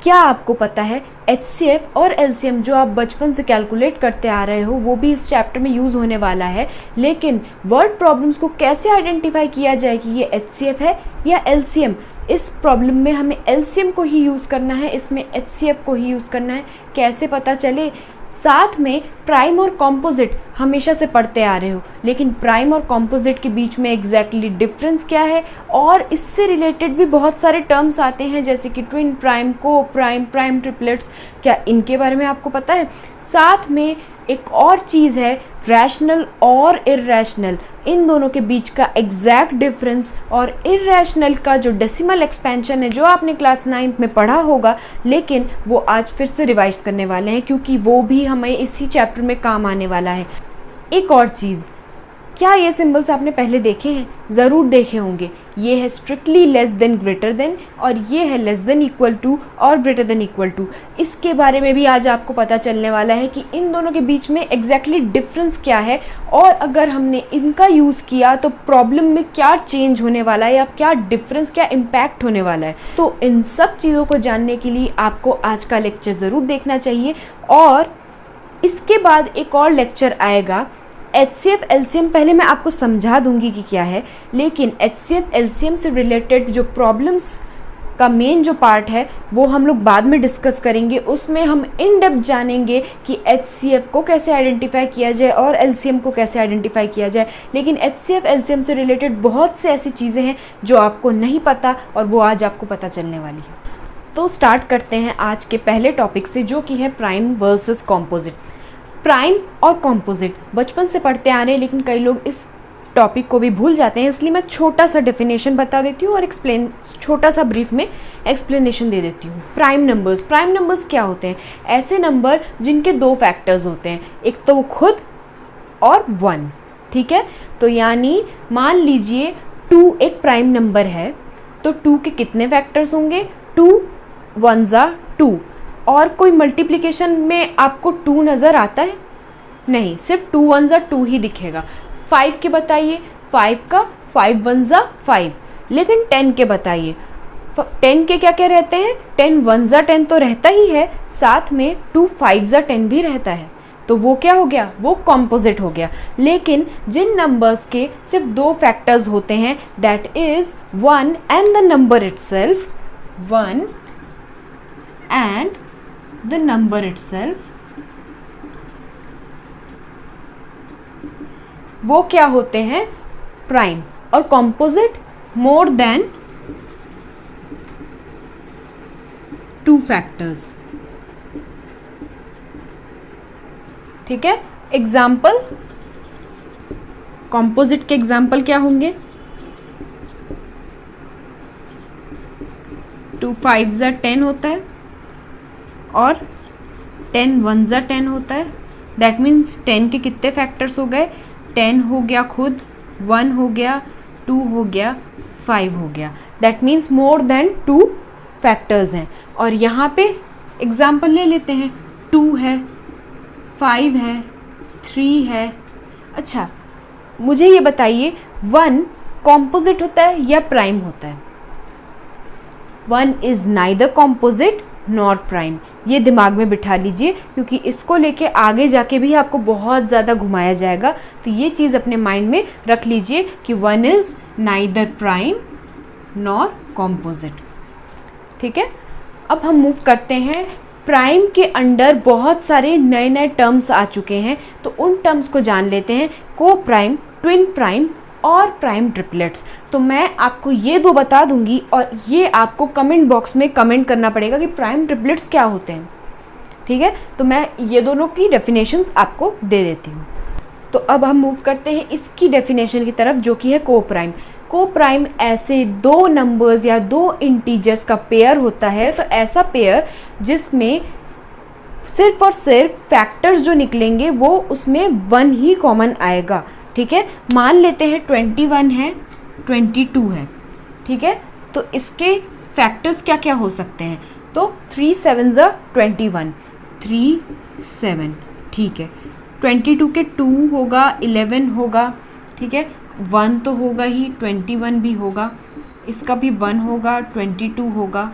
क्या आपको पता है HCF और LCM जो आप बचपन से कैलकुलेट करते आ रहे हो वो भी इस चैप्टर में यूज़ होने वाला है, लेकिन वर्ड प्रॉब्लम्स को कैसे आइडेंटिफाई किया जाए कि ये HCF है या LCM। इस प्रॉब्लम में हमें LCM को ही यूज़ करना है, इसमें HCF को ही यूज़ करना है, कैसे पता चले। साथ में प्राइम और कॉम्पोजिट हमेशा से पढ़ते आ रहे हो, लेकिन प्राइम और कॉम्पोजिट के बीच में एग्जैक्टली डिफरेंस क्या है, और इससे रिलेटेड भी बहुत सारे टर्म्स आते हैं जैसे कि ट्विन प्राइम, को प्राइम, प्राइम ट्रिपलेट्स, क्या इनके बारे में आपको पता है। साथ में एक और चीज़ है रैशनल और इर्रेशनल, इन दोनों के बीच का एग्जैक्ट डिफरेंस, और इर्रेशनल का जो डेसिमल एक्सपेंशन है जो आपने क्लास 9th में पढ़ा होगा, लेकिन वो आज फिर से रिवाइज करने वाले हैं क्योंकि वो भी हमें इसी चैप्टर में काम आने वाला है। एक और चीज़, क्या ये सिंबल्स आपने पहले देखे हैं? ज़रूर देखे होंगे। ये है strictly less then greater than, और ये है लेस देन इक्वल टू और ग्रेटर देन इक्वल टू। इसके बारे में भी आज आपको पता चलने वाला है कि इन दोनों के बीच में एग्जैक्टली डिफरेंस क्या है, और अगर हमने इनका यूज़ किया तो प्रॉब्लम में क्या चेंज होने वाला है या क्या डिफरेंस, क्या इम्पैक्ट होने वाला है। तो इन सब चीज़ों को जानने के लिए आपको आज का लेक्चर ज़रूर देखना चाहिए। और इसके बाद एक और लेक्चर आएगा HCF LCM, पहले मैं आपको समझा दूंगी कि क्या है, लेकिन HCF LCM से रिलेटेड जो प्रॉब्लम्स का मेन जो पार्ट है वो हम लोग बाद में डिस्कस करेंगे। उसमें हम इन डेप्थ जानेंगे कि HCF को कैसे आइडेंटिफाई किया जाए और LCM को कैसे आइडेंटिफाई किया जाए। लेकिन HCF LCM से रिलेटेड बहुत से ऐसी चीज़ें हैं जो आपको नहीं पता, और वो आज आपको पता चलने वाली है। तो स्टार्ट करते हैं आज के पहले टॉपिक से, जो कि है प्राइम वर्सेस कॉम्पोजिट। प्राइम और कॉम्पोजिट बचपन से पढ़ते आ रहे हैं, लेकिन कई लोग इस टॉपिक को भी भूल जाते हैं, इसलिए मैं छोटा सा डेफिनेशन बता देती हूँ और छोटा सा ब्रीफ में एक्सप्लेनेशन दे देती हूँ। प्राइम नंबर्स क्या होते हैं? ऐसे नंबर जिनके दो फैक्टर्स होते हैं, एक तो वो खुद और 1, ठीक है। तो यानी मान लीजिए 2 एक प्राइम नंबर है, तो 2 के कितने फैक्टर्स होंगे? 2 1 जा 2। और कोई मल्टीप्लिकेशन में आपको 2 नज़र आता है? नहीं, सिर्फ 2 1 जा 2 ही दिखेगा। 5 के बताइए, 5 का 5 1 जा 5। लेकिन 10 के बताइए, 10 के क्या क्या रहते हैं? 10 1 जा 10 तो रहता ही है, साथ में 2 5 जा 10 भी रहता है। तो वो क्या हो गया? वो कॉम्पोजिट हो गया। लेकिन जिन नंबर्स के सिर्फ 2 फैक्टर्स होते हैं, that is 1 and the number itself, 1 and the number itself, वो क्या होते हैं? प्राइम। और कॉम्पोजिट मोर देन 2 फैक्टर्स, ठीक है। एग्जाम्पल, कॉम्पोजिट के एग्जाम्पल क्या होंगे? 2 5 जा 10 होता है, और 10 1 जा 10 होता है। दैट मीन्स 10 के कितने फैक्टर्स हो गए? 10 हो गया खुद, 1 हो गया, 2 हो गया, 5 हो गया। That means more than 2 factors हैं। और यहाँ पे एग्जाम्पल ले लेते हैं, 2 है, 5 है, 3 है। अच्छा, मुझे ये बताइए 1 कॉम्पोजिट होता है या प्राइम होता है? 1 is neither composite nor prime. ये दिमाग में बिठा लीजिए, क्योंकि इसको लेके आगे जाके भी आपको बहुत ज़्यादा घुमाया जाएगा। तो ये चीज़ अपने माइंड में रख लीजिए कि 1 is neither prime nor composite, ठीक है। अब हम मूव करते हैं, प्राइम के अंडर बहुत सारे नए नए टर्म्स आ चुके हैं, तो उन टर्म्स को जान लेते हैं। को प्राइम, ट्विन प्राइम और प्राइम ट्रिपलेट्स। तो मैं आपको ये 2 बता दूंगी, और ये आपको कमेंट बॉक्स में कमेंट करना पड़ेगा कि प्राइम ट्रिपलेट्स क्या होते हैं, ठीक है। तो मैं ये दोनों की डेफिनेशंस आपको दे देती हूँ। तो अब हम मूव करते हैं इसकी डेफिनेशन की तरफ, जो कि है को प्राइम। को प्राइम ऐसे 2 नंबर्स या 2 इंटीजर्स का पेयर होता है। तो ऐसा पेयर जिसमें सिर्फ और सिर्फ फैक्टर्स जो निकलेंगे वो उसमें 1 ही कॉमन आएगा, ठीक है। मान लेते हैं 21 है, 22 है, ठीक है। तो इसके फैक्टर्स क्या क्या हो सकते हैं? तो 3 7 जा 21, 3 7, ठीक है। 22 के 2 होगा, 11 होगा, ठीक है। 1 तो होगा ही, 21 भी होगा, इसका भी 1 होगा, 22 होगा,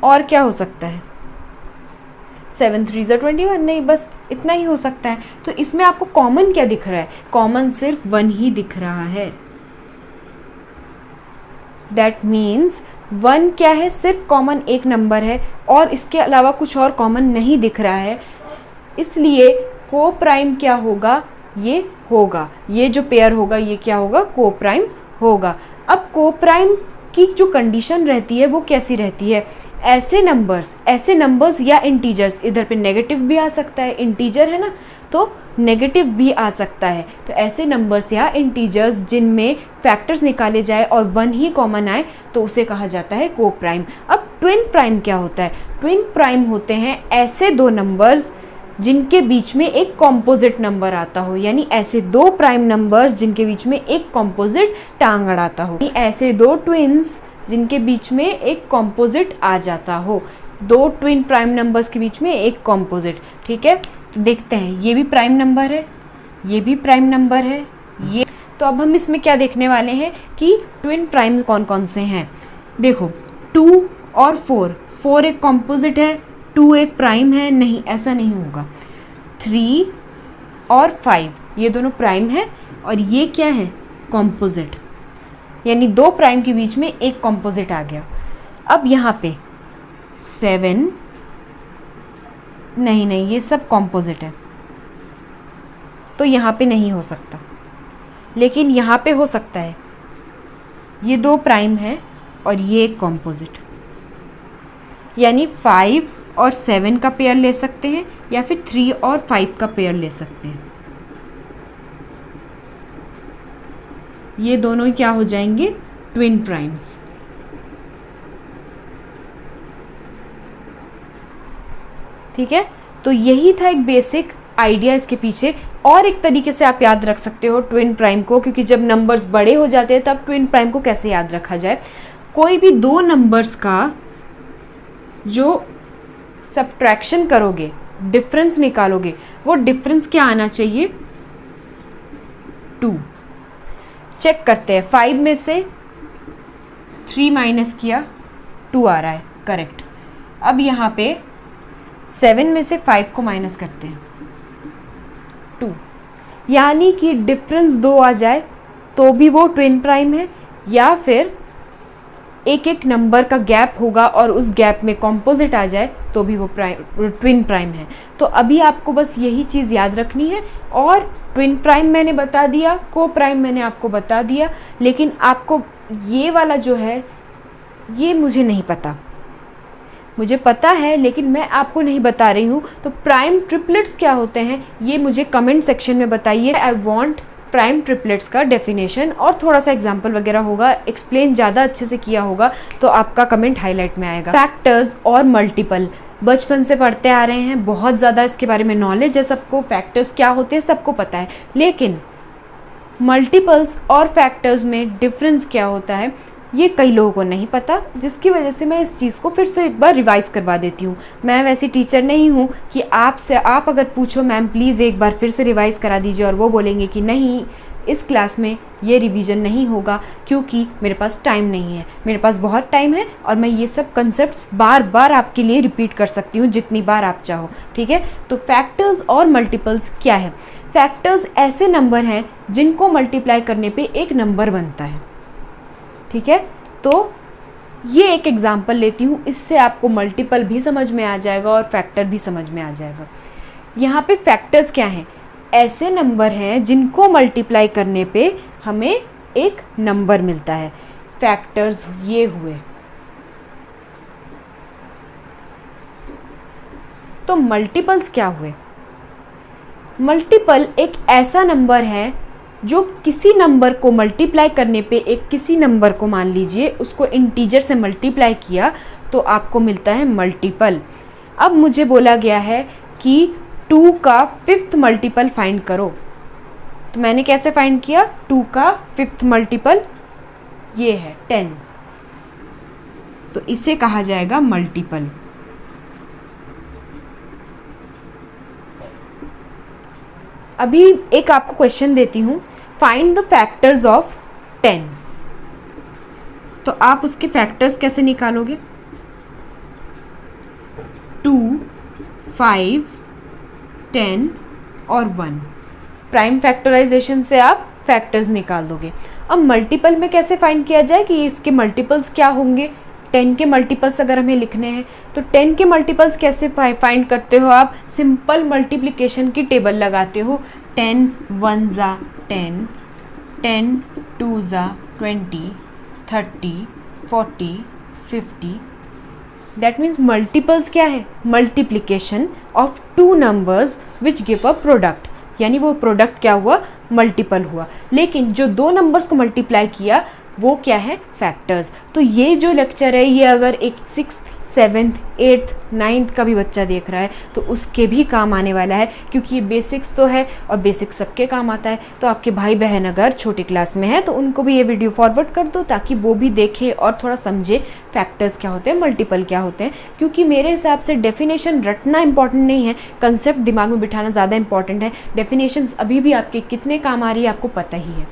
और क्या हो सकता है? 7 3 21, नहीं, बस इतना ही हो सकता है। तो इसमें आपको कॉमन क्या दिख रहा है? कॉमन सिर्फ 1 ही दिख रहा है। दैट मीन्स 1 क्या है? सिर्फ कॉमन एक नंबर है और इसके अलावा कुछ और कॉमन नहीं दिख रहा है। इसलिए को प्राइम क्या होगा? ये होगा, ये जो पेयर होगा ये क्या होगा? को प्राइम होगा। अब को प्राइम की जो कंडीशन रहती है वो कैसी रहती है? ऐसे नंबर्स या इंटीजर्स, इधर पे नेगेटिव भी आ सकता है, इंटीजर है ना, तो नेगेटिव भी आ सकता है। तो ऐसे नंबर्स या इंटीजर्स जिनमें फैक्टर्स निकाले जाए और 1 ही कॉमन आए तो उसे कहा जाता है को प्राइम। अब ट्विन प्राइम क्या होता है? ट्विन प्राइम होते हैं ऐसे दो नंबर्स जिनके बीच में एक कॉम्पोजिट नंबर आता हो, यानी ऐसे दो प्राइम नंबर्स जिनके बीच में एक कॉम्पोजिट टांग अड़ाता हो, ऐसे दो ट्विन्स जिनके बीच में एक कॉम्पोजिट आ जाता हो, दो ट्विन प्राइम नंबर्स के बीच में एक कॉम्पोजिट। ठीक है, देखते हैं, ये भी प्राइम नंबर है, ये भी प्राइम नंबर है, ये। तो अब हम इसमें क्या देखने वाले हैं कि ट्विन प्राइम कौन कौन से हैं। देखो 2 और 4 एक कॉम्पोजिट है, 2 एक प्राइम है, नहीं ऐसा नहीं होगा। 3 और 5 ये दोनों प्राइम है और ये क्या है? कॉम्पोजिट, यानी दो प्राइम के बीच में एक कॉम्पोजिट आ गया। अब यहाँ पे 7 नहीं, ये सब कॉम्पोजिट है तो यहाँ पे नहीं हो सकता, लेकिन यहाँ पे हो सकता है। ये दो प्राइम है और ये एक कॉम्पोजिट, यानी 5 और 7 का पेयर ले सकते हैं या फिर 3 और 5 का पेयर ले सकते हैं। ये दोनों क्या हो जाएंगे? Twin primes. ठीक है, तो यही था एक बेसिक आइडिया इसके पीछे। और एक तरीके से आप याद रख सकते हो ट्विन प्राइम को, क्योंकि जब नंबर्स बड़े हो जाते हैं तब ट्विन प्राइम को कैसे याद रखा जाए। कोई भी दो नंबर्स का जो सब्ट्रैक्शन करोगे, डिफरेंस निकालोगे, वो डिफरेंस क्या आना चाहिए? 2। चेक करते हैं, 5 में से 3 माइनस किया, 2 आ रहा है, करेक्ट। अब यहाँ पे 7 में से 5 को माइनस करते हैं, 2, यानी कि डिफरेंस 2 आ जाए तो भी वो ट्विन प्राइम है, या फिर एक एक नंबर का गैप होगा और उस गैप में कॉम्पोजिट आ जाए तो भी वो ट्विन प्राइम है। तो अभी आपको बस यही चीज़ याद रखनी है। और ट्विन प्राइम मैंने बता दिया, को प्राइम मैंने आपको बता दिया, लेकिन आपको ये वाला जो है ये मुझे नहीं पता, मुझे पता है लेकिन मैं आपको नहीं बता रही हूँ। तो प्राइम ट्रिपलेट्स क्या होते हैं ये मुझे कमेंट सेक्शन में बताइए। आई वांट प्राइम ट्रिपलेट्स का डेफिनेशन, और थोड़ा सा एग्जाम्पल वगैरह होगा, एक्सप्लेन ज़्यादा अच्छे से किया होगा तो आपका कमेंट हाईलाइट में आएगा। फैक्टर्स और मल्टीपल बचपन से पढ़ते आ रहे हैं, बहुत ज़्यादा इसके बारे में नॉलेज है सबको, फैक्टर्स क्या होते हैं सबको पता है, लेकिन मल्टीपल्स और फैक्टर्स में डिफरेंस क्या होता है ये कई लोगों को नहीं पता, जिसकी वजह से मैं इस चीज़ को फिर से एक बार रिवाइज़ करवा देती हूँ। मैं वैसी टीचर नहीं हूँ कि आप अगर पूछो मैम प्लीज़ एक बार फिर से रिवाइज़ करा दीजिए और वो बोलेंगे कि नहीं इस क्लास में ये रिवीजन नहीं होगा क्योंकि मेरे पास टाइम नहीं है। मेरे पास बहुत टाइम है और मैं ये सब कंसेप्ट्स बार बार आपके लिए रिपीट कर सकती हूँ जितनी बार आप चाहो। ठीक है, तो फैक्टर्स और मल्टीपल्स क्या है? फैक्टर्स ऐसे नंबर हैं जिनको मल्टीप्लाई करने पे एक नंबर बनता है। ठीक है, तो ये एक एग्जाम्पल लेती हूँ, इससे आपको मल्टीपल भी समझ में आ जाएगा और फैक्टर भी समझ में आ जाएगा। यहाँ पे फैक्टर्स क्या हैं? ऐसे नंबर हैं जिनको मल्टीप्लाई करने पे हमें एक नंबर मिलता है। फैक्टर्स ये हुए। तो मल्टीपल्स क्या हुए? मल्टीपल एक ऐसा नंबर है जो किसी नंबर को मल्टीप्लाई करने पे, एक किसी नंबर को मान लीजिए उसको इंटीजर से मल्टीप्लाई किया तो आपको मिलता है मल्टीपल। अब मुझे बोला गया है कि 2 का 5th मल्टीपल फाइंड करो, तो मैंने कैसे फाइंड किया? 2 का 5th मल्टीपल ये है 10, तो इसे कहा जाएगा मल्टीपल। अभी एक आपको क्वेश्चन देती हूँ, फाइंड द फैक्टर्स ऑफ 10। तो आप उसके फैक्टर्स कैसे निकालोगे? 2, 5, 10 और 1। प्राइम फैक्टराइजेशन से आप फैक्टर्स निकाल दोगे। अब मल्टीपल में कैसे फाइंड किया जाए कि इसके मल्टीपल्स क्या होंगे। 10 के मल्टीपल्स अगर हमें लिखने हैं तो 10 के मल्टीपल्स कैसे फाइंड करते हो आप। सिंपल मल्टीप्लिकेशन की टेबल लगाते हो। 10 1 ज़ा 10, 10 2 ज़ा 20, 30, 40, 50। दैट मीन्स मल्टीपल्स क्या है, multiplication of two numbers which give a product, यानी वो प्रोडक्ट क्या हुआ, मल्टीपल हुआ। लेकिन जो दो नंबर्स को मल्टीप्लाई किया वो क्या है, फैक्टर्स। तो ये जो लेक्चर है ये अगर एक 6th 7th 8th 9th का भी बच्चा देख रहा है तो उसके भी काम आने वाला है, क्योंकि ये बेसिक्स तो है और बेसिक्स सबके काम आता है। तो आपके भाई बहन अगर छोटी क्लास में है तो उनको भी ये वीडियो फॉरवर्ड कर दो ताकि वो भी देखे और थोड़ा समझे फैक्टर्स क्या होते हैं, मल्टीपल क्या होते हैं। क्योंकि मेरे हिसाब से डेफिनेशन रटना इंपॉर्टेंट नहीं है, कंसेप्ट दिमाग में बिठाना ज़्यादा इंपॉर्टेंट है। डेफिनेशन अभी भी आपके कितने काम आ रही है आपको पता ही है,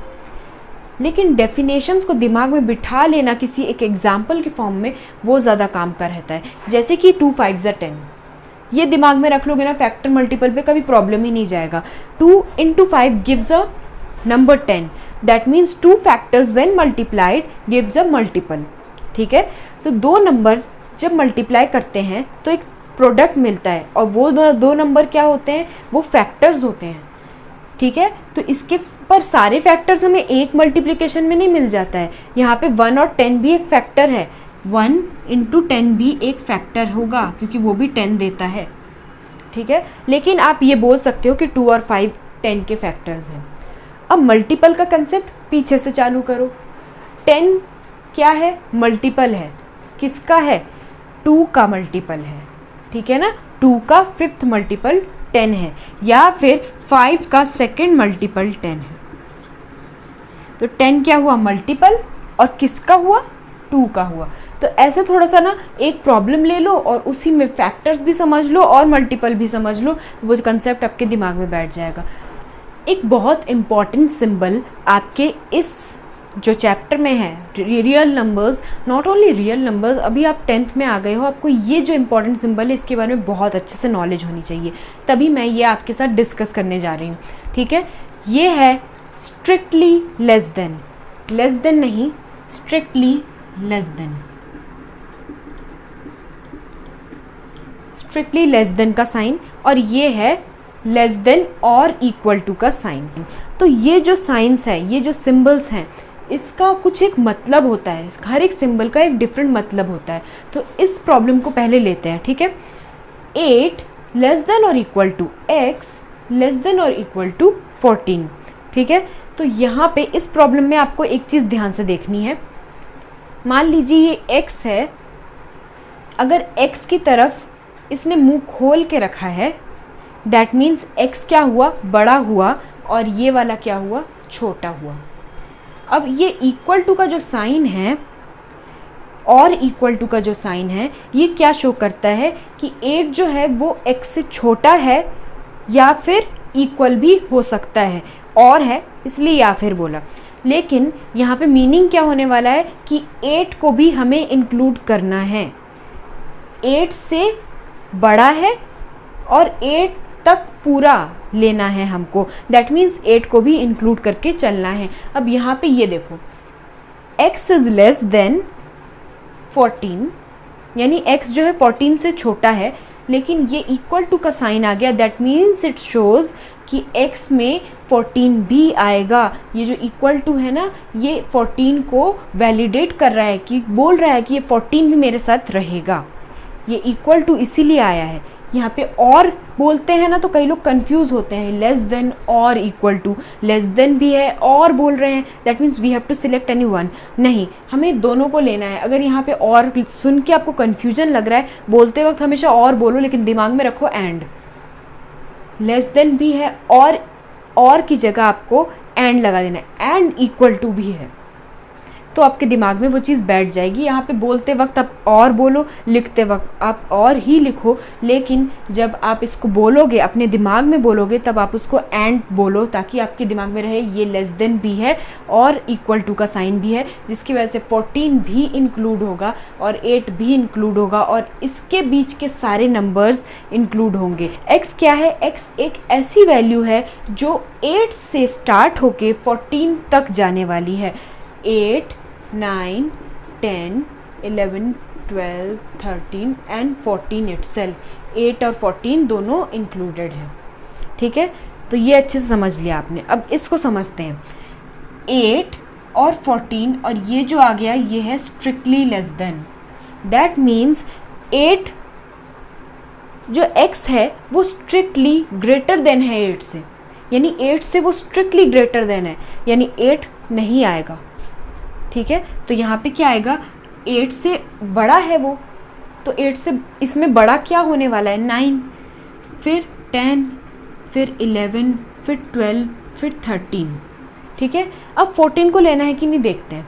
लेकिन डेफिनेशंस को दिमाग में बिठा लेना किसी एक एग्जाम्पल के फॉर्म में वो ज़्यादा काम का रहता है। जैसे कि 2 5 ज़ा 10, ये दिमाग में रख लोगे ना, फैक्टर मल्टीपल पे कभी प्रॉब्लम ही नहीं जाएगा। 2 into 5 gives a number 10, that means 2 factors when multiplied gives a multiple. ठीक है, तो दो नंबर जब मल्टीप्लाई करते हैं तो एक प्रोडक्ट मिलता है और वो दो नंबर क्या होते हैं, वो फैक्टर्स होते हैं। ठीक है, तो इसके पर सारे फैक्टर्स हमें एक मल्टीप्लिकेशन में नहीं मिल जाता है। यहाँ पे 1 और 10 भी एक फैक्टर है, 1 into 10 भी एक फैक्टर होगा क्योंकि वो भी 10 देता है। ठीक है, लेकिन आप ये बोल सकते हो कि 2 और 5 10 के फैक्टर्स हैं। अब मल्टीपल का कंसेप्ट पीछे से चालू करो। 10 क्या है, मल्टीपल है, किसका है, 2 का मल्टीपल है। ठीक है ना, 2 का 5th मल्टीपल 10 है, या फिर 5 का 2nd मल्टीपल 10 है। तो 10 क्या हुआ, मल्टीपल, और किसका हुआ, 2 का हुआ। तो ऐसे थोड़ा सा ना एक प्रॉब्लम ले लो और उसी में फैक्टर्स भी समझ लो और मल्टीपल भी समझ लो, तो वो कंसेप्ट आपके दिमाग में बैठ जाएगा। एक बहुत इम्पॉर्टेंट सिंबल आपके इस जो चैप्टर में है, real numbers, not only real numbers, अभी आप 10th में आ गए हो, आपको ये जो इम्पॉर्टेंट सिंबल है इसके बारे में बहुत अच्छे से नॉलेज होनी चाहिए, तभी मैं ये आपके साथ डिस्कस करने जा रही हूँ। ठीक है, ये है स्ट्रिक्टली लेस देन नहीं, strictly less then, strictly less then का साइन, और ये है लेस देन और इक्वल टू का साइन। तो ये जो साइंस है, ये जो सिंबल्स हैं, इसका कुछ एक मतलब होता है, हर एक सिंबल का एक डिफरेंट मतलब होता है। तो इस प्रॉब्लम को पहले लेते हैं। ठीक है, 8 लेस देन और equal to x less than और इक्वल टू 14। ठीक है, तो यहाँ पे इस प्रॉब्लम में आपको एक चीज़ ध्यान से देखनी है। मान लीजिए ये x है, अगर x की तरफ इसने मुंह खोल के रखा है, दैट मीन्स x क्या हुआ, बड़ा हुआ, और ये वाला क्या हुआ, छोटा हुआ। अब ये इक्वल टू का जो साइन है और इक्वल टू का जो साइन है, ये क्या शो करता है कि 8 जो है वो x से छोटा है या फिर इक्वल भी हो सकता है, और है इसलिए या फिर बोला। लेकिन यहाँ पे मीनिंग क्या होने वाला है कि 8 को भी हमें इंक्लूड करना है, 8 से बड़ा है और 8 तक पूरा लेना है हमको, दैट मीन्स 8 को भी इंक्लूड करके चलना है। अब यहाँ पे ये देखो, x इज लेस देन 14, यानी x जो है 14 से छोटा है, लेकिन ये इक्वल टू का साइन आ गया, दैट मीन्स इट शोज कि x में 14 भी आएगा। ये जो इक्वल टू है ना, ये 14 को वैलिडेट कर रहा है, कि बोल रहा है कि ये 14 भी मेरे साथ रहेगा। ये इक्वल टू इसीलिए आया है। यहाँ पे और बोलते हैं ना तो कई लोग कंफ्यूज होते हैं, लेस देन और इक्वल टू, लेस देन भी है और बोल रहे हैं, that means we have to select any one. नहीं, हमें दोनों को लेना है। अगर यहाँ पे और सुन के आपको कंफ्यूजन लग रहा है, बोलते वक्त हमेशा और बोलो, लेकिन दिमाग में रखो एंड। लेस देन भी है और की जगह आपको एंड लगा देना है, एंड इक्वल टू भी है। तो आपके दिमाग में वो चीज़ बैठ जाएगी। यहाँ पे बोलते वक्त आप और बोलो, लिखते वक्त आप और ही लिखो, लेकिन जब आप इसको बोलोगे, अपने दिमाग में बोलोगे, तब आप उसको एंड बोलो, ताकि आपके दिमाग में रहे ये लेस देन भी है और इक्वल टू का साइन भी है, जिसकी वजह से 14 भी इंक्लूड होगा और 8 भी इंक्लूड होगा और इसके बीच के सारे नंबर्स इंक्लूड होंगे। x क्या है? x एक ऐसी वैल्यू है जो 8 से स्टार्ट होके 14 तक जाने वाली है। 8, 9, 10, 11, 12, 13 एंड 14 इटसेल्फ। 8 और 14 दोनों इंक्लूडेड हैं, ठीक है। तो ये अच्छे से समझ लिया आपने। अब इसको समझते हैं। 8 और 14 और ये जो आ गया ये है strictly less than. That means 8 जो x है वो स्ट्रिक्टली ग्रेटर देन है 8 से, यानी 8 से वो स्ट्रिक्टली ग्रेटर देन है, यानी 8 नहीं आएगा, ठीक है। तो यहाँ पे क्या आएगा? 8 से बड़ा है वो, तो 8 से इसमें बड़ा क्या होने वाला है? 9, फिर 10, फिर 11, फिर 12, फिर 13, ठीक है। अब 14 को लेना है कि नहीं देखते हैं।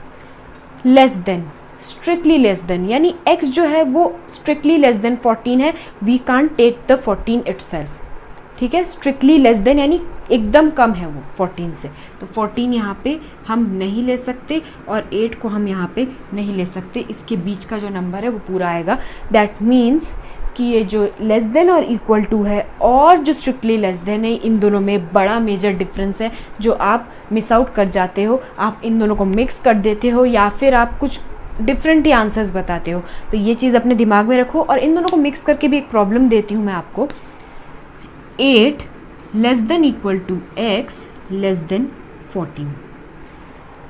Less then, strictly less then, यानी x जो है वो स्ट्रिक्टली लेस देन 14 है। We can't take the 14 itself, ठीक है। स्ट्रिक्टली लेस देन यानी एकदम कम है वो 14 से, तो 14 यहाँ पे हम नहीं ले सकते और 8 को हम यहाँ पे नहीं ले सकते। इसके बीच का जो नंबर है वो पूरा आएगा। दैट मीन्स कि ये जो लेस देन और इक्वल टू है और जो स्ट्रिक्टली लेस देन है, इन दोनों में बड़ा मेजर डिफरेंस है जो आप मिस आउट कर जाते हो। आप इन दोनों को मिक्स कर देते हो या फिर आप कुछ डिफरेंट ही आंसर्स बताते हो। तो ये चीज़ अपने दिमाग में रखो। और इन दोनों को मिक्स करके भी एक प्रॉब्लम देती हूँ मैं आपको। 8 less than equal to x less than 14,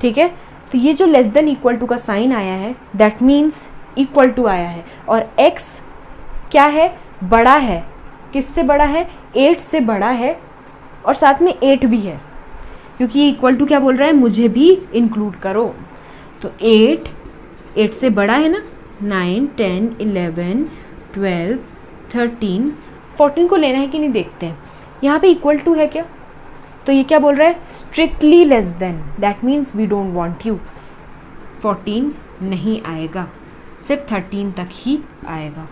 ठीक है। तो ये जो लेस देन इक्वल टू का साइन आया है दैट मीन्स इक्वल टू आया है और x क्या है? बड़ा है। किससे बड़ा है? 8 से बड़ा है और साथ में 8 भी है, क्योंकि ये इक्वल टू क्या बोल रहा है? मुझे भी इंक्लूड करो। तो 8 से बड़ा है ना, 9, 10, 11, 12, 13, 14 को लेना है कि नहीं देखते हैं। यहाँ पे इक्वल टू है क्या? तो ये क्या बोल रहा है? Strictly less than. That means we don't want you. 14 नहीं आएगा, सिर्फ 13 तक ही आएगा।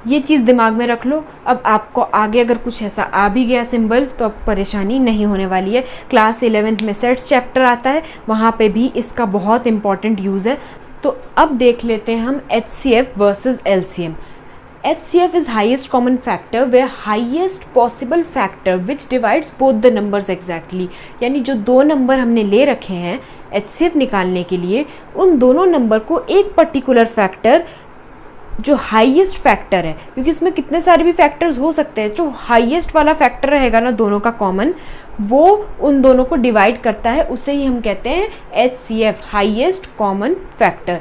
ये चीज़ दिमाग में रख लो। अब आपको आगे अगर कुछ ऐसा आ भी गया सिंबल तो अब परेशानी नहीं होने वाली है। क्लास 11th में सेट्स चैप्टर आता है, वहाँ पे भी इसका बहुत इंपॉर्टेंट यूज़ है। तो अब देख लेते हैं हम HCF versus LCM। HCF is highest common factor where highest possible factor which divides both the numbers exactly। यानी जो दो नंबर हमने ले रखे हैं HCF निकालने के लिए, उन दोनों नंबर को एक पर्टिकुलर फैक्टर जो हाईएस्ट फैक्टर है, क्योंकि इसमें कितने सारे भी फैक्टर्स हो सकते हैं, जो हाईएस्ट वाला फैक्टर रहेगा ना दोनों का कॉमन, वो उन दोनों को डिवाइड करता है, उसे ही हम कहते हैं HCF, highest common factor.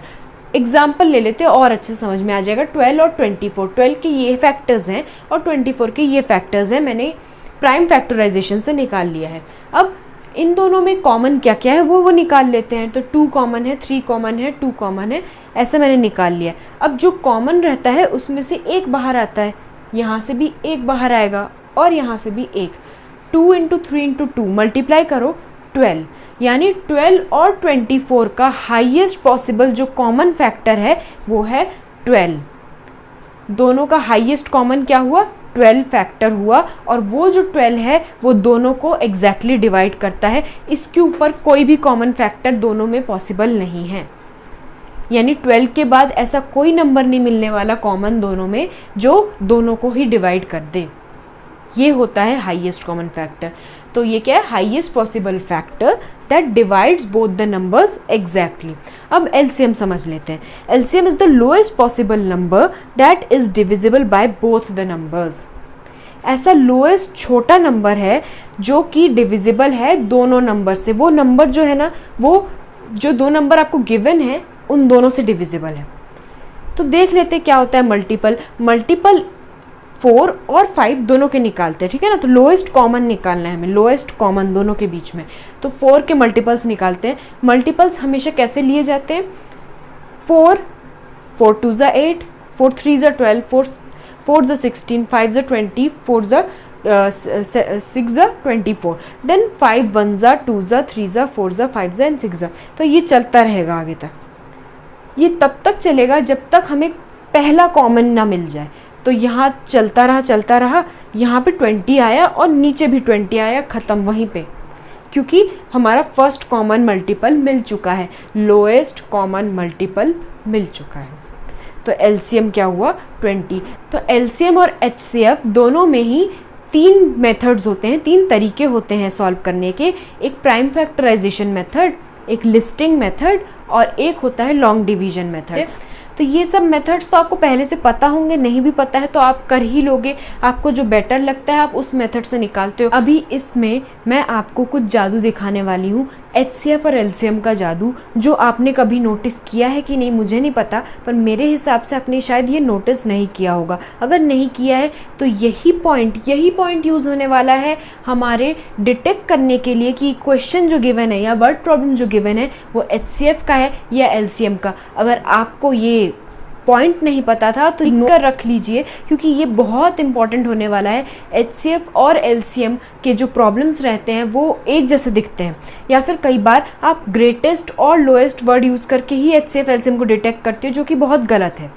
Example ले लेते हैं और अच्छे समझ में आ जाएगा। 12 और 24, 12 के ये फैक्टर्स हैं और 24 के ये फैक्टर्स हैं, मैंने प्राइम फैक्टराइजेशन से निकाल लिया है। अब इन दोनों में कॉमन क्या क्या है वो निकाल लेते हैं। तो 2 कॉमन है, 3 कॉमन है, 2 कॉमन है, ऐसे मैंने निकाल लिया। अब जो कॉमन रहता है उसमें से एक बाहर आता है, यहाँ से भी एक बाहर आएगा और यहाँ से भी एक। 2 × 3 × 2 मल्टीप्लाई करो 12, यानी 12 और 24 का हाईएस्ट पॉसिबल जो कॉमन फैक्टर है वो है 12। दोनों का हाईएस्ट कॉमन क्या हुआ? 12 फैक्टर हुआ और वो जो 12 है वो दोनों को एग्जैक्टली डिवाइड करता है। इसके ऊपर कोई भी कॉमन फैक्टर दोनों में पॉसिबल नहीं है, यानी 12 के बाद ऐसा कोई नंबर नहीं मिलने वाला कॉमन दोनों में जो दोनों को ही डिवाइड कर दे। ये होता है हाईएस्ट कॉमन फैक्टर। तो ये क्या है? Highest possible factor that divides both the numbers exactly. अब LCM समझ लेते हैं। LCM is the lowest possible number that is divisible by both the numbers. ऐसा लोएस्ट छोटा नंबर है जो कि डिविजिबल है दोनों नंबर से। वो नंबर जो है ना, वो जो दो नंबर आपको गिवन है उन दोनों से डिविजिबल है। तो देख लेते हैं क्या होता है मल्टीपल। मल्टीपल 4 और 5 दोनों के निकालते हैं, ठीक है ना। तो लोएस्ट कॉमन निकालना है हमें, लोएस्ट कॉमन दोनों के बीच में। तो 4 के मल्टीपल्स निकालते हैं। मल्टीपल्स हमेशा कैसे लिए जाते हैं? 4 2 8, 4 3 12, 4 4 16, 5 20, 4 4 6 ज़ा 24, देन 5 1 ज़ा 2 ज़ा 3 ज़ा 4 ज़ा 5 ज़ा एंड 6 ज़ा। तो ये चलता रहेगा आगे तक। ये तब तक चलेगा जब तक हमें पहला कॉमन ना मिल जाए। तो यहाँ चलता रहा, यहाँ पे 20 आया और नीचे भी 20 आया, ख़त्म वहीं पे, क्योंकि हमारा फर्स्ट कॉमन मल्टीपल मिल चुका है, लोएस्ट कॉमन मल्टीपल मिल चुका है। तो एलसीएम क्या हुआ 20। तो एलसीएम और एचसीएफ दोनों में ही 3 मेथड्स होते हैं, 3 तरीके होते हैं सॉल्व करने के। एक प्राइम फैक्टराइजेशन मेथड, एक लिस्टिंग मेथड और एक होता है लॉन्ग डिवीजन मेथड। तो ये सब मेथड्स तो आपको पहले से पता होंगे, नहीं भी पता है तो आप कर ही लोगे, आपको जो बेटर लगता है आप उस मेथड से निकालते हो। अभी इसमें मैं आपको कुछ जादू दिखाने वाली हूँ, एचसीएफ और एलसीएम का जादू, जो आपने कभी नोटिस किया है कि नहीं मुझे नहीं पता, पर मेरे हिसाब से आपने शायद ये नोटिस नहीं किया होगा। अगर नहीं किया है तो यही पॉइंट यूज़ होने वाला है हमारे डिटेक्ट करने के लिए कि क्वेश्चन जो गिवन है या वर्ड प्रॉब्लम जो गिवन है वो एचसीएफ का है या एलसीएम का। अगर आपको ये पॉइंट नहीं पता था तो नोट कर रख लीजिए, क्योंकि ये बहुत इंपॉर्टेंट होने वाला है। एचसीएफ और एलसीएम के जो प्रॉब्लम्स रहते हैं वो एक जैसे दिखते हैं, या फिर कई बार आप ग्रेटेस्ट और लोएस्ट वर्ड यूज़ करके ही एचसीएफ एलसीएम को डिटेक्ट करते हो, जो कि बहुत गलत है।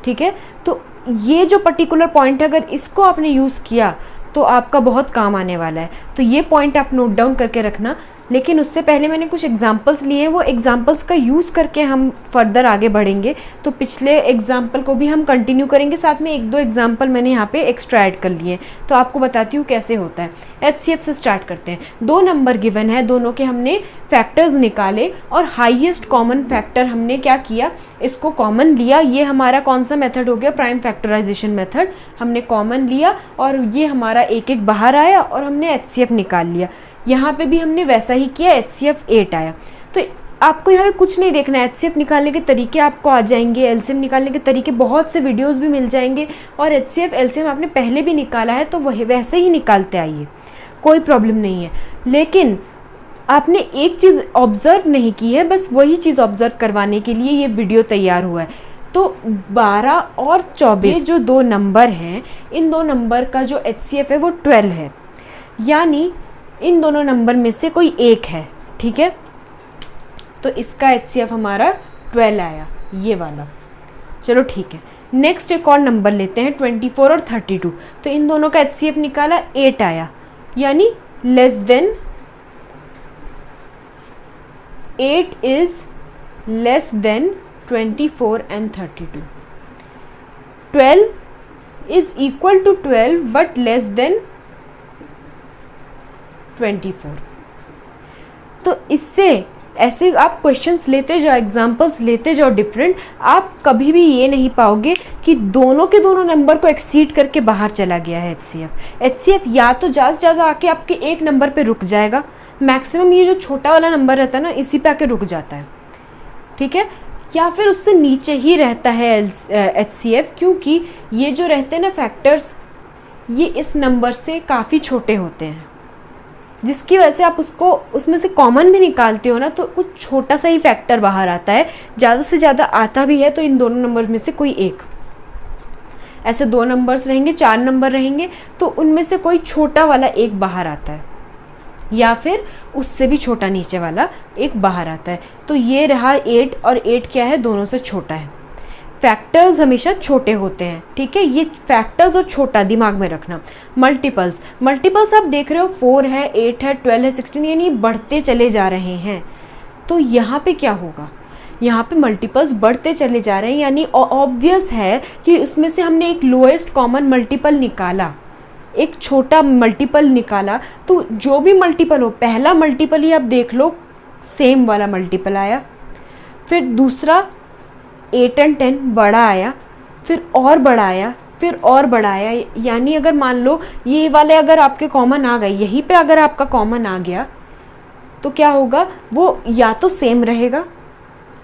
ठीक है, तो ये जो पर्टिकुलर पॉइंट है अगर इसको आपने यूज़ किया तो आपका बहुत काम आने वाला है। तो ये पॉइंट आप नोट डाउन करके रखना। लेकिन उससे पहले मैंने कुछ एग्जाम्पल्स लिए हैं, वो एग्जाम्पल्स का यूज़ करके हम फर्दर आगे बढ़ेंगे। तो पिछले एग्जाम्पल को भी हम कंटिन्यू करेंगे, साथ में 1-2 एग्जाम्पल मैंने यहाँ पे एक्स्ट्रा ऐड कर लिए हैं। तो आपको बताती हूँ कैसे होता है। एचसीएफ से स्टार्ट करते हैं। 2 नंबर गिवन है, दोनों के हमने फैक्टर्स निकाले और हाईएस्ट कॉमन फैक्टर हमने क्या किया, इसको कॉमन लिया। ये हमारा कौन सा मेथड हो गया, प्राइम फैक्टराइजेशन मेथड। हमने कॉमन लिया और ये हमारा एक एक बाहर आया और हमने एचसीएफ निकाल लिया। यहाँ पे भी हमने वैसा ही किया, एचसीएफ 8 आया। तो आपको यहाँ पे कुछ नहीं देखना है, एचसीएफ निकालने के तरीके आपको आ जाएंगे, एलसीएम निकालने के तरीके, बहुत से वीडियोस भी मिल जाएंगे। और एचसीएफ एलसीएम आपने पहले भी निकाला है तो वही वैसे ही निकालते आइए, कोई प्रॉब्लम नहीं है। लेकिन आपने एक चीज़ ऑब्ज़र्व नहीं की है, बस वही चीज़ ऑब्ज़र्व करवाने के लिए ये वीडियो तैयार हुआ है। तो 12 और 24 जो 2 नंबर हैं, इन 2 नंबर का जो एचसीएफ है वो 12 है, यानी इन दोनों नंबर में से कोई एक है। ठीक है, तो इसका एचसीएफ हमारा 12 आया, ये वाला। चलो ठीक है, नेक्स्ट एक और नंबर लेते हैं 24 और 32। तो इन दोनों का एचसीएफ निकाला, 8 आया, यानी less than 8 is less than 24 and 32। 12 is equal to 12 but less than 24। तो इससे ऐसे आप क्वेश्चंस लेते जाओ, एग्जांपल्स लेते जाओ डिफरेंट, आप कभी भी ये नहीं पाओगे कि दोनों के दोनों नंबर को एक्सीड करके बाहर चला गया है एचसीएफ। एचसीएफ या तो ज़्यादा से ज़्यादा आके आपके एक नंबर पे रुक जाएगा, मैक्सिमम ये जो छोटा वाला नंबर रहता है ना, इसी पे आके रुक जाता है। ठीक है, या फिर उससे नीचे ही रहता है एचसीएफ, क्योंकि ये जो रहते हैं ना फैक्टर्स, ये इस नंबर से काफ़ी छोटे होते हैं, जिसकी वजह से आप उसको उसमें से कॉमन भी निकालते हो ना तो कुछ छोटा सा ही फैक्टर बाहर आता है। ज़्यादा से ज़्यादा आता भी है तो इन दोनों नंबर में से कोई एक, ऐसे 2 नंबर्स रहेंगे, 4 नंबर रहेंगे, तो उनमें से कोई छोटा वाला एक बाहर आता है, या फिर उससे भी छोटा नीचे वाला एक बाहर आता है। तो ये रहा 8, और 8 क्या है, दोनों से छोटा है। फैक्टर्स हमेशा छोटे होते हैं। ठीक है, ये फैक्टर्स और छोटा दिमाग में रखना। मल्टीपल्स आप देख रहे हो, 4 है, 8 है, 12 है, 16, यानी बढ़ते चले जा रहे हैं। तो यहाँ पे क्या होगा, यहाँ पे मल्टीपल्स बढ़ते चले जा रहे हैं, यानी ऑब्वियस है कि उसमें से हमने एक लोएस्ट कॉमन मल्टीपल निकाला, एक छोटा मल्टीपल निकाला। तो जो भी मल्टीपल हो, पहला मल्टीपल ही आप देख लो, सेम वाला मल्टीपल आया, फिर दूसरा 8 और 10 बड़ा आया, फिर और बड़ा आया, फिर और बड़ा आया। यानी अगर मान लो ये वाले अगर आपके कॉमन आ गए, यहीं पे अगर आपका कॉमन आ गया तो क्या होगा, वो या तो सेम रहेगा,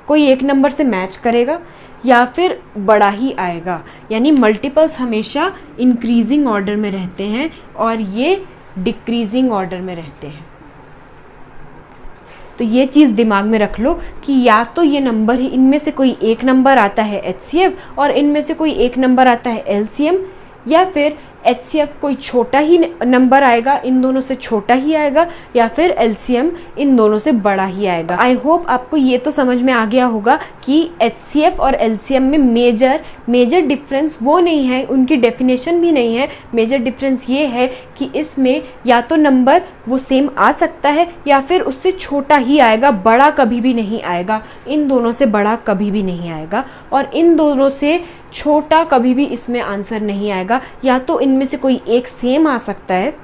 कोई एक नंबर से मैच करेगा, या फिर बड़ा ही आएगा। यानी मल्टीपल्स हमेशा इंक्रीजिंग ऑर्डर में रहते हैं और ये डिक्रीजिंग ऑर्डर में रहते हैं। तो ये चीज़ दिमाग में रख लो कि या तो ये नंबर ही, इनमें से कोई एक नंबर आता है एचसीएफ और इनमें से कोई एक नंबर आता है एलसीएम, या फिर HCF कोई छोटा ही नंबर आएगा, इन दोनों से छोटा ही आएगा, या फिर LCM इन दोनों से बड़ा ही आएगा। आई होप आपको ये तो समझ में आ गया होगा कि HCF और LCM में मेजर डिफरेंस वो नहीं है, उनकी डेफिनेशन भी नहीं है। मेजर डिफरेंस ये है कि इसमें या तो नंबर वो सेम आ सकता है या फिर उससे छोटा ही आएगा, बड़ा कभी भी नहीं आएगा। इन दोनों से बड़ा कभी भी नहीं आएगा और इन दोनों से छोटा कभी भी इसमें आंसर नहीं आएगा। या तो इनमें से कोई एक सेम आ सकता है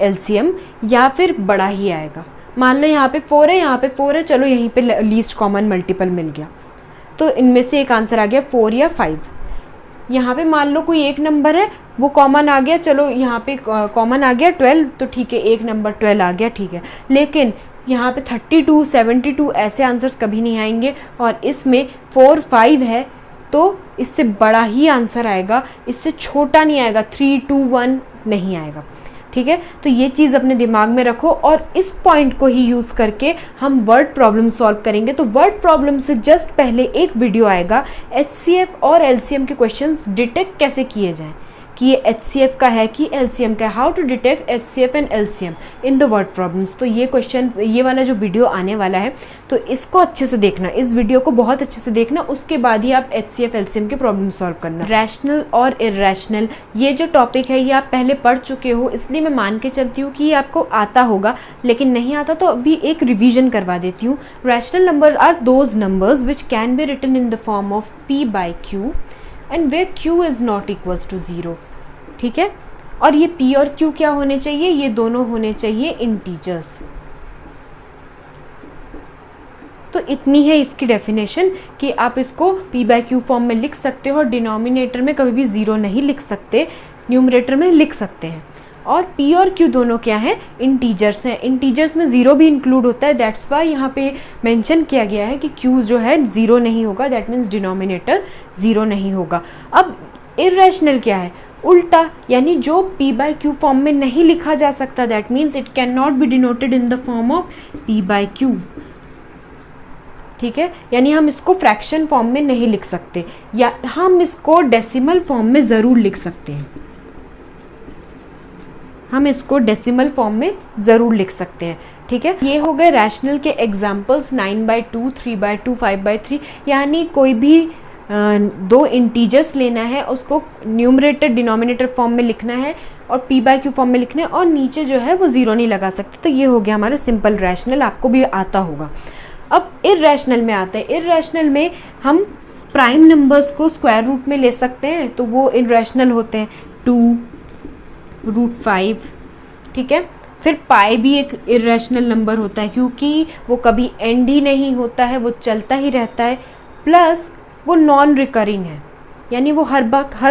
LCM, या फिर बड़ा ही आएगा। मान लो यहाँ पे 4 है, यहाँ पे 4 है, चलो यहीं पे लीस्ट कॉमन मल्टीपल मिल गया, तो इनमें से एक आंसर आ गया 4 या 5। यहाँ पे मान लो कोई एक नंबर है वो कॉमन आ गया, चलो यहाँ पे कॉमन आ गया 12, तो ठीक है, एक नंबर 12 आ गया, ठीक है। लेकिन यहाँ पे 32, 72 ऐसे आंसर्स कभी नहीं आएंगे, और इसमें 4, 5 है तो इससे बड़ा ही आंसर आएगा, इससे छोटा नहीं आएगा, 3, 2, 1 नहीं आएगा, ठीक है। तो ये चीज़ अपने दिमाग में रखो और इस पॉइंट को ही यूज़ करके हम वर्ड प्रॉब्लम सॉल्व करेंगे। तो वर्ड प्रॉब्लम से जस्ट पहले एक वीडियो आएगा HCF और LCM के क्वेश्चंस डिटेक्ट कैसे किए जाएं, कि ये HCF का है कि LCM का है, how to detect HCF and LCM in the word problems. तो ये क्वेश्चन, ये वाला जो वीडियो आने वाला है, तो इसको अच्छे से देखना, इस वीडियो को बहुत अच्छे से देखना, उसके बाद ही आप HCF LCM के प्रॉब्लम सॉल्व करना। रैशनल और इरेशनल, ये जो टॉपिक है ये आप पहले पढ़ चुके हो, इसलिए मैं मान के चलती हूँ कि ये आपको आता होगा, लेकिन नहीं आता तो अभी एक रिविजन करवा देती हूँ। Rational number are those numbers which can be written in the form of P/Q and where Q is not equals to 0, ठीक है। और ये P और Q क्या होने चाहिए, ये दोनों होने चाहिए इंटीजर्स। तो इतनी है इसकी डेफिनेशन कि आप इसको P/Q फॉर्म में लिख सकते हो और डिनोमिनेटर में कभी भी 0 नहीं लिख सकते, न्यूमरेटर में लिख सकते हैं। और P और Q दोनों क्या है, इंटीजर्स हैं। इंटीजर्स में 0 भी इंक्लूड होता है, दैट्स वाई यहाँ पे मेंशन किया गया है कि Q जो है 0 नहीं होगा, दैट मीन्स डिनोमिनेटर 0 नहीं होगा। अब इरेशनल क्या है, उल्टा, यानी जो P/Q फॉर्म में नहीं लिखा जा सकता, that means it can not be denoted in the form of P/Q, ठीक है। यानी हम इसको फ्रैक्शन फॉर्म में नहीं लिख सकते, या हम इसको डेसिमल फॉर्म में ज़रूर लिख सकते हैं, हम इसको डेसिमल फॉर्म में ज़रूर लिख सकते हैं, ठीक है। ये हो गए रैशनल के एग्जाम्पल्स, 9/2, 3/2, 5/3। यानी कोई भी दो इंटीजर्स लेना है, उसको न्यूमरेटर डिनोमिनेटर फॉर्म में लिखना है और P/Q फॉर्म में लिखना है, और नीचे जो है वो 0 नहीं लगा सकते। तो ये हो गया हमारा सिंपल रैशनल, आपको भी आता होगा। अब इरेशनल में आते हैं। इरेशनल में हम प्राइम नंबर्स को स्क्वायर रूट में ले सकते हैं, तो वो इरेशनल होते हैं, 2√5, ठीक है। फिर पाई भी एक इरेशनल नंबर होता है, क्योंकि वो कभी एंड ही नहीं होता है, वो चलता ही रहता है, प्लस वो नॉन रिकरिंग है, यानी वो हर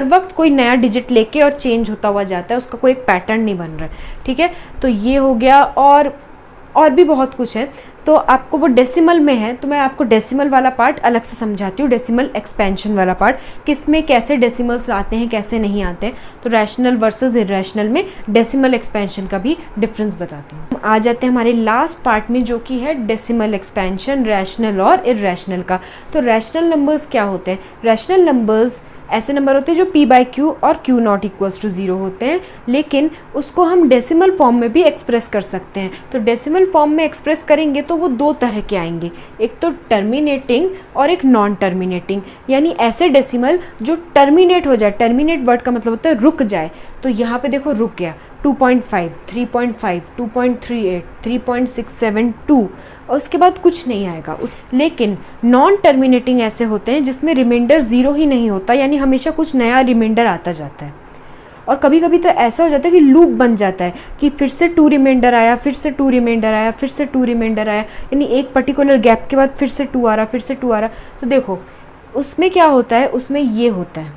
वक्त कोई नया डिजिट लेके और चेंज होता हुआ जाता है, उसका कोई एक पैटर्न नहीं बन रहा है, ठीक है। तो ये हो गया, और भी बहुत कुछ है। तो आपको वो डेसिमल में है, तो मैं आपको डेसिमल वाला पार्ट अलग से समझाती हूँ, डेसिमल एक्सपेंशन वाला पार्ट, किसमें कैसे डेसिमल्स आते हैं, कैसे नहीं आते हैं। तो रैशनल वर्सेस इरेशनल में डेसिमल एक्सपेंशन का भी डिफरेंस बताती हूँ। आ जाते हैं हमारे लास्ट पार्ट में, जो कि है डेसिमल एक्सपेंशन रैशनल और इरेशनल का। तो रैशनल नंबर्स क्या होते हैं, रैशनल नंबर्स ऐसे नंबर होते हैं जो P/Q और Q नॉट इक्वल्स टू 0 होते हैं, लेकिन उसको हम डेसिमल फॉर्म में भी एक्सप्रेस कर सकते हैं। तो डेसिमल फॉर्म में एक्सप्रेस करेंगे तो वो दो तरह के आएंगे, एक तो टर्मिनेटिंग और एक नॉन टर्मिनेटिंग, यानी ऐसे डेसिमल जो टर्मिनेट हो जाए। टर्मिनेट वर्ड का मतलब होता है रुक जाए, तो यहाँ पे देखो रुक गया, 2.5, 3.5, 2.38, 3.672, और उसके बाद कुछ नहीं आएगा लेकिन नॉन टर्मिनेटिंग ऐसे होते हैं जिसमें रिमाइंडर 0 ही नहीं होता, यानी हमेशा कुछ नया रिमाइंडर आता जाता है। और कभी कभी तो ऐसा हो जाता है कि लूप बन जाता है कि फिर से 2 रिमाइंडर आया, फिर से 2 रिमाइंडर आया, फिर से 2 रिमाइंडर आया, यानी एक पर्टिकुलर गैप के बाद फिर से 2 आ रहा, फिर से 2 आ रहा। तो देखो उसमें क्या होता है, उसमें ये होता है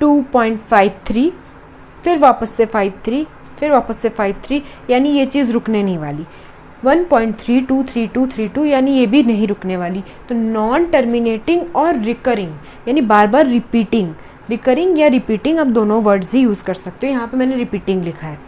2.53, फिर वापस से 53, फिर वापस से 53, यानी ये चीज़ रुकने नहीं वाली। 1.32, 32, 32, यानी ये भी नहीं रुकने वाली। तो नॉन टर्मिनेटिंग और रिकरिंग, यानी बार बार रिपीटिंग, रिकरिंग या रिपीटिंग, आप दोनों वर्ड्स ही यूज़ कर सकते हो। यहाँ पे मैंने रिपीटिंग लिखा है।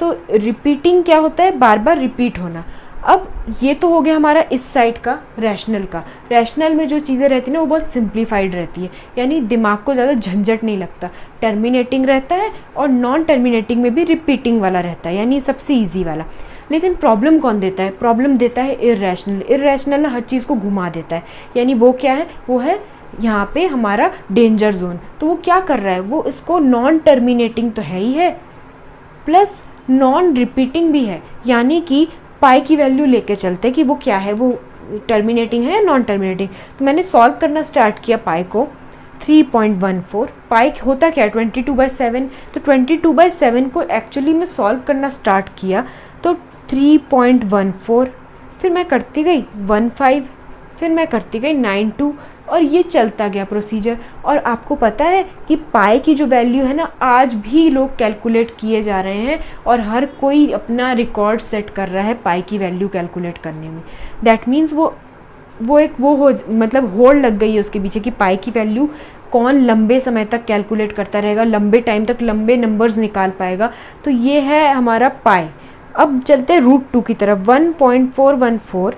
तो रिपीटिंग क्या होता है, बार बार रिपीट होना। अब ये तो हो गया हमारा इस साइड का रैशनल का। रैशनल में जो चीज़ें रहती हैं ना वो बहुत सिंप्लीफाइड रहती है, यानी दिमाग को ज़्यादा झंझट नहीं लगता, टर्मिनेटिंग रहता है और नॉन टर्मिनेटिंग में भी रिपीटिंग वाला रहता है, यानी सबसे ईजी वाला। लेकिन प्रॉब्लम कौन देता है? प्रॉब्लम देता है इर्रेशनल। इर्रेशनल ना हर चीज़ को घुमा देता है, यानी वो क्या है? वो है यहाँ पे हमारा डेंजर जोन। तो वो क्या कर रहा है? वो इसको नॉन टर्मिनेटिंग तो है ही है, प्लस नॉन रिपीटिंग भी है, यानी कि पाई की वैल्यू लेके चलते हैं कि वो क्या है, वो टर्मिनेटिंग है या नॉन टर्मिनेटिंग। तो मैंने सॉल्व करना स्टार्ट किया पाई को, 3.14। पाई होता क्या है? 22/7। तो 22/7 को एक्चुअली मैं सॉल्व करना स्टार्ट किया तो 3.14, फिर मैं करती गई 15, फिर मैं करती गई 92, और ये चलता गया प्रोसीजर। और आपको पता है कि पाई की जो वैल्यू है ना, आज भी लोग कैलकुलेट किए जा रहे हैं और हर कोई अपना रिकॉर्ड सेट कर रहा है पाई की वैल्यू कैलकुलेट करने में। दैट मीन्स मतलब होड़ लग गई है उसके पीछे कि पाई की वैल्यू कौन लंबे समय तक कैलकुलेट करता रहेगा, लंबे टाइम तक लंबे नंबर्स निकाल पाएगा। तो ये है हमारा पाई। अब चलते हैं √2 की तरफ। 1.414,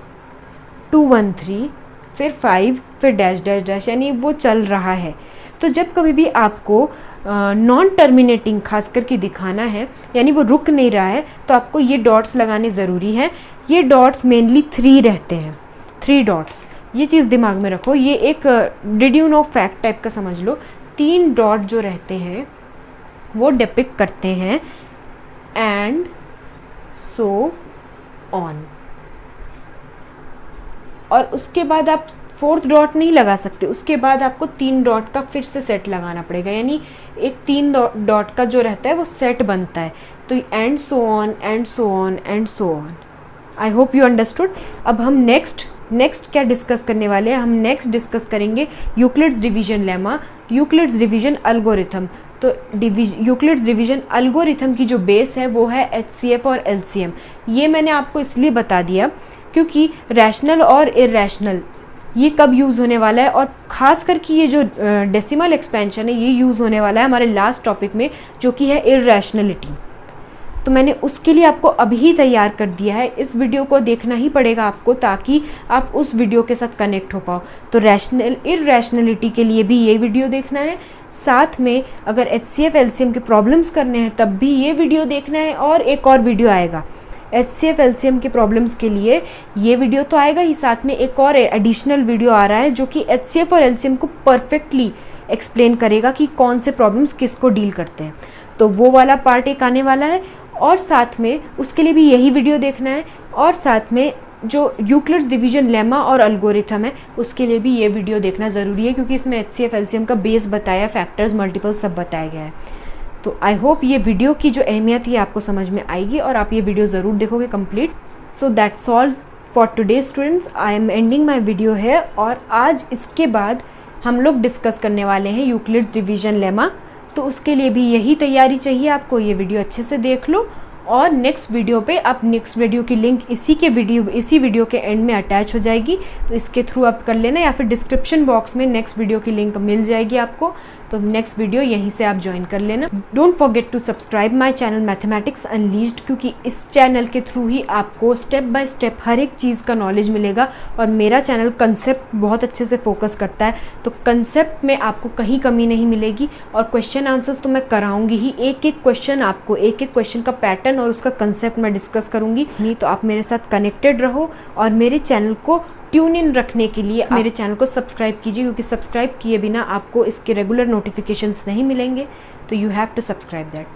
213, फिर 5, फिर डैश डैश डैश, यानी वो चल रहा है। तो जब कभी भी आपको नॉन टर्मिनेटिंग खास करके दिखाना है, यानी वो रुक नहीं रहा है, तो आपको ये डॉट्स लगाने ज़रूरी है। ये डॉट्स मेनली 3 रहते हैं, 3 डॉट्स। ये चीज़ दिमाग में रखो, ये एक did you know fact type का समझ लो। 3 डॉट जो रहते हैं वो डिपिक्ट करते हैं एंड सो ऑन। और उसके बाद आप 4th डॉट नहीं लगा सकते, उसके बाद आपको 3 डॉट का फिर से सेट लगाना पड़ेगा, यानी एक 3 डॉट का जो रहता है वो सेट बनता है। तो and so on and so on and so on. I hope you understood. अब हम नेक्स्ट क्या डिस्कस करने वाले हैं? हम नेक्स्ट डिस्कस करेंगे Euclid's division lemma, Euclid's division algorithm. तो यूक्लिड्स डिवीजन एल्गोरिथम की जो बेस है वो है HCF और LCM। ये मैंने आपको इसलिए बता दिया क्योंकि रैशनल और इर्रेशनल ये कब यूज़ होने वाला है, और ख़ास करके ये जो डेसिमल एक्सपेंशन है ये यूज़ होने वाला है हमारे लास्ट टॉपिक में, जो कि है इर्रेशनलिटी। तो मैंने उसके लिए आपको अभी तैयार कर दिया है। इस वीडियो को देखना ही पड़ेगा आपको, ताकि आप उस वीडियो के साथ कनेक्ट हो पाओ। तो इर्रेशनलिटी के लिए भी ये वीडियो देखना है, साथ में अगर HCF LCM के प्रॉब्लम्स करने हैं तब भी ये वीडियो देखना है, और एक और वीडियो आएगा HCF LCM के प्रॉब्लम्स के लिए। ये वीडियो तो आएगा ही, साथ में एक और एडिशनल वीडियो आ रहा है जो कि HCF और LCM को परफेक्टली एक्सप्लेन करेगा कि कौन से प्रॉब्लम्स किसको डील करते हैं। तो वो वाला पार्ट एक आने वाला है, और साथ में उसके लिए भी यही वीडियो देखना है। और साथ में जो यूक्लिड्स डिवीजन लेमा और एल्गोरिथम है उसके लिए भी ये वीडियो देखना ज़रूरी है, क्योंकि इसमें HCF LCM का बेस बताया, फैक्टर्स, मल्टीपल सब बताया गया है। तो आई होप ये वीडियो की जो अहमियत है आपको समझ में आएगी और आप ये वीडियो ज़रूर देखोगे complete. So that's all for today students, I am ending my video है। और आज इसके बाद हम लोग डिस्कस करने वाले हैं यूक्लिड्स डिवीजन लेमा। तो उसके लिए भी यही तैयारी चाहिए आपको। ये वीडियो अच्छे से देख लो, और नेक्स्ट वीडियो पे आप नेक्स्ट वीडियो की लिंक इसी वीडियो के एंड में अटैच हो जाएगी, तो इसके थ्रू आप कर लेना, या फिर डिस्क्रिप्शन बॉक्स में नेक्स्ट वीडियो की लिंक मिल जाएगी आपको। तो नेक्स्ट वीडियो यहीं से आप ज्वाइन कर लेना। Don't forget to subscribe my channel mathematics unleashed, क्योंकि इस चैनल के थ्रू ही आपको स्टेप बाय स्टेप हर एक चीज़ का नॉलेज मिलेगा। और मेरा चैनल कंसेप्ट बहुत अच्छे से फोकस करता है, तो कंसेप्ट में आपको कहीं कमी नहीं मिलेगी। और क्वेश्चन आंसर्स तो मैं कराऊंगी ही, एक एक क्वेश्चन आपको, एक एक क्वेश्चन का पैटर्न और उसका कंसेप्ट मैं डिस्कस करूंगी। नहीं तो आप मेरे साथ कनेक्टेड रहो, और मेरे चैनल को ट्यून इन रखने के लिए मेरे चैनल को सब्सक्राइब कीजिए, क्योंकि सब्सक्राइब किए बिना आपको इसके रेगुलर नोटिफिकेशंस नहीं मिलेंगे। तो you have to subscribe that.